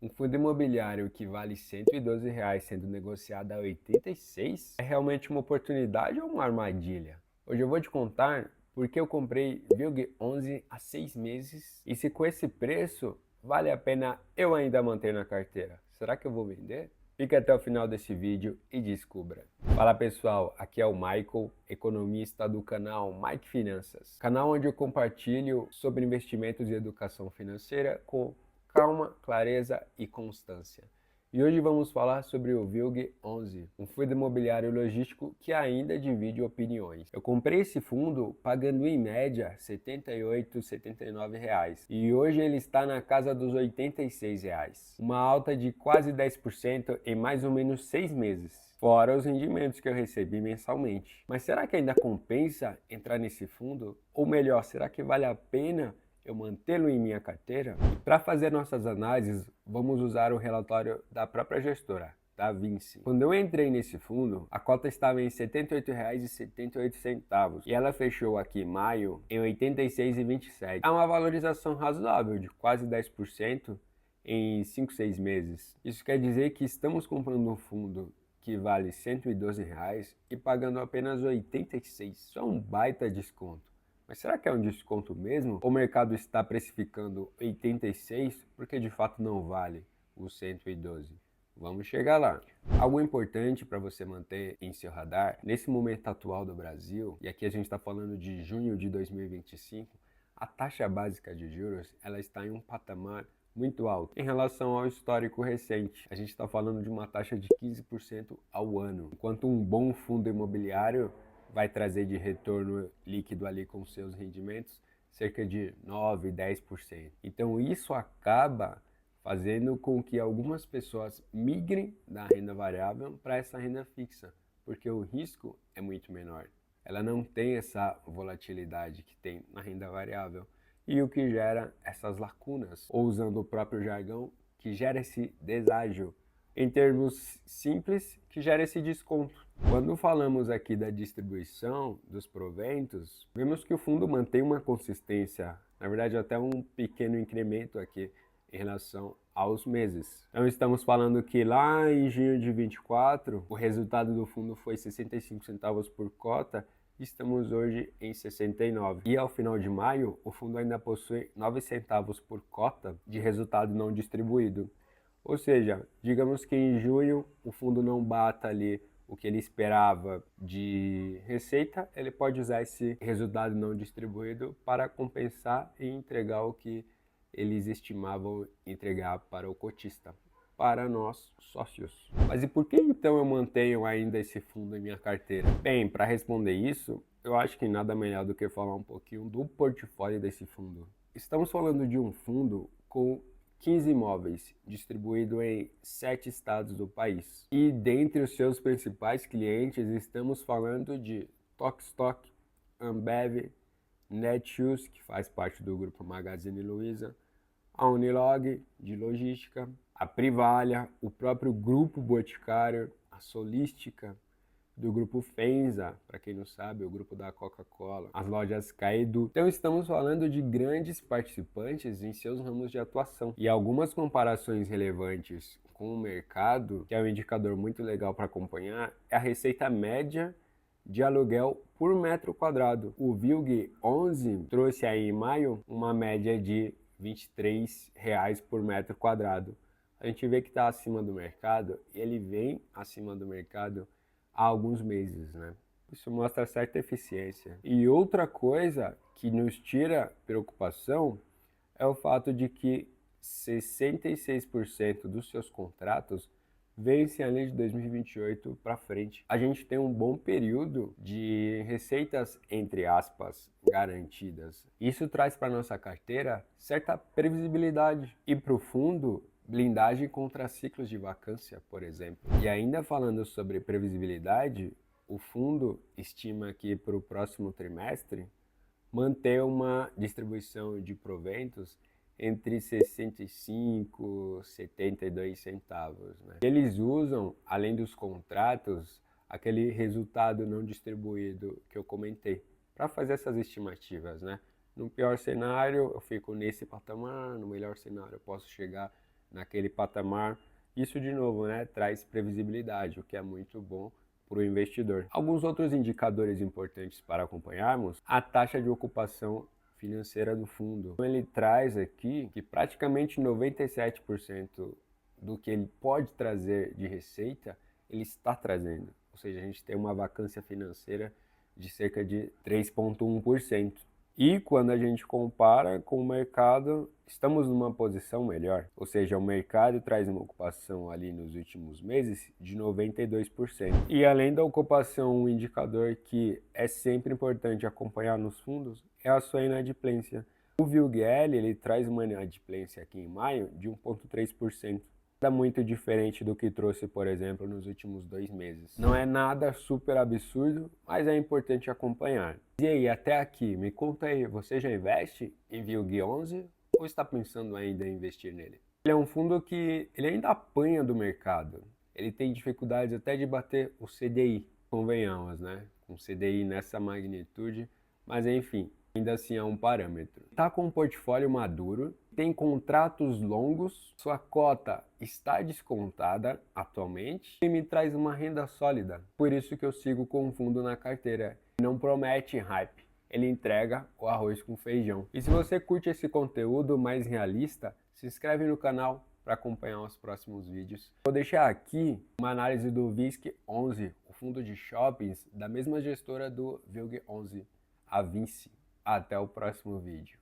Um fundo imobiliário que vale R$ 112 sendo negociado a 86 é realmente uma oportunidade ou uma armadilha? Hoje eu vou te contar porque eu comprei VILG 11 há 6 meses e se com esse preço vale a pena eu ainda manter na carteira. Será que eu vou vender? Fique até o final desse vídeo e descubra. Fala pessoal, aqui é o Michael, economista do canal Mike Finanças, canal onde eu compartilho sobre investimentos e educação financeira com calma, clareza e constância. E hoje vamos falar sobre o VILG 11, um fundo imobiliário logístico que ainda divide opiniões. Eu comprei esse fundo pagando em média R$ 78, R$ 79 reais, e hoje ele está na casa dos R$ 86 reais, uma alta de quase 10% em mais ou menos 6 meses. Fora os rendimentos que eu recebi mensalmente. Mas será que ainda compensa entrar nesse fundo? Ou melhor, será que vale a pena eu mantê-lo em minha carteira? Para fazer nossas análises, vamos usar o relatório da própria gestora, da Vinci. Quando eu entrei nesse fundo, a cota estava em R$ 78,78 e ela fechou aqui em maio em R$ 86,27. É uma valorização razoável de quase 10% em 5, 6 meses. Isso quer dizer que estamos comprando um fundo que vale R$ 112 reais e pagando apenas 86. Isso é um baita desconto. Mas será que é um desconto mesmo? Ou o mercado está precificando 86 porque de fato não vale os 112? Vamos chegar lá. Algo importante para você manter em seu radar, nesse momento atual do Brasil, e aqui a gente está falando de junho de 2025, a taxa básica de juros ela está em um patamar muito alto em relação ao histórico recente. A gente está falando de uma taxa de 15% ao ano, enquanto um bom fundo imobiliário vai trazer de retorno líquido ali com seus rendimentos cerca de 9, 10%. Então isso acaba fazendo com que algumas pessoas migrem da renda variável para essa renda fixa, porque o risco é muito menor. Ela não tem essa volatilidade que tem na renda variável, e o que gera essas lacunas, ou usando o próprio jargão, que gera esse deságio. Em termos simples, que gera esse desconto. Quando falamos aqui da distribuição dos proventos, vemos que o fundo mantém uma consistência, na verdade até um pequeno incremento aqui em relação aos meses. Então estamos falando que lá em junho de 24, o resultado do fundo foi 65 centavos por cota, estamos hoje em 69. E ao final de maio, o fundo ainda possui 9 centavos por cota de resultado não distribuído. Ou seja, digamos que em junho o fundo não bata ali o que ele esperava de receita, ele pode usar esse resultado não distribuído para compensar e entregar o que eles estimavam entregar para o cotista, para nós sócios. Mas e por que então eu mantenho ainda esse fundo em minha carteira? Bem, para responder isso, eu acho que nada melhor do que falar um pouquinho do portfólio desse fundo. Estamos falando de um fundo com 15 imóveis, distribuído em 7 estados do país. E dentre os seus principais clientes, estamos falando de Tok, Ambev, Netshoes, que faz parte do grupo Magazine Luiza, a Unilog, de logística, a Privalha, o próprio Grupo Boticário, a Solística, do grupo Fenza, para quem não sabe, o grupo da Coca-Cola, as lojas Caedu. Então estamos falando de grandes participantes em seus ramos de atuação. E algumas comparações relevantes com o mercado, que é um indicador muito legal para acompanhar, é a receita média de aluguel por metro quadrado. O VILG 11 trouxe aí em maio uma média de R$ 23 por metro quadrado. A gente vê que está acima do mercado, e ele vem acima do mercado há alguns meses, né? Isso mostra certa eficiência. E outra coisa que nos tira preocupação é o fato de que 66% dos seus contratos vencem ali de 2028 para frente. A gente tem um bom período de receitas, entre aspas, garantidas. Isso traz para nossa carteira certa previsibilidade e para o fundo blindagem contra ciclos de vacância, por exemplo. E ainda falando sobre previsibilidade, o fundo estima que para o próximo trimestre manter uma distribuição de proventos entre 65 e 72 centavos. Né? Eles usam, além dos contratos, aquele resultado não distribuído que eu comentei, para fazer essas estimativas. Né? No pior cenário, eu fico nesse patamar, no melhor cenário, eu posso chegar naquele patamar. Isso, de novo, né, traz previsibilidade, o que é muito bom para o investidor. Alguns outros indicadores importantes para acompanharmos: a taxa de ocupação financeira do fundo. Ele traz aqui que praticamente 97% do que ele pode trazer de receita, ele está trazendo. Ou seja, a gente tem uma vacância financeira de cerca de 3,1%. E quando a gente compara com o mercado, estamos numa posição melhor. Ou seja, o mercado traz uma ocupação ali nos últimos meses de 92%. E além da ocupação, um indicador que é sempre importante acompanhar nos fundos é a sua inadimplência. O VILG-L, ele traz uma inadimplência aqui em maio de 1,3%. Nada muito diferente do que trouxe, por exemplo, nos últimos 2 meses. Não é nada super absurdo, mas é importante acompanhar. E aí, até aqui, me conta aí, você já investe em VILG-11 ou está pensando ainda em investir nele? Ele é um fundo que ele ainda apanha do mercado. Ele tem dificuldades até de bater o CDI, convenhamos, né? Com CDI nessa magnitude, mas enfim, ainda assim é um parâmetro. Está com um portfólio maduro, tem contratos longos, sua cota está descontada atualmente e me traz uma renda sólida. Por isso que eu sigo com o fundo na carteira. Não promete hype, ele entrega o arroz com feijão. E se você curte esse conteúdo mais realista, se inscreve no canal para acompanhar os próximos vídeos. Vou deixar aqui uma análise do VISC11, o fundo de shoppings da mesma gestora do VILG11, a Vinci. Até o próximo vídeo.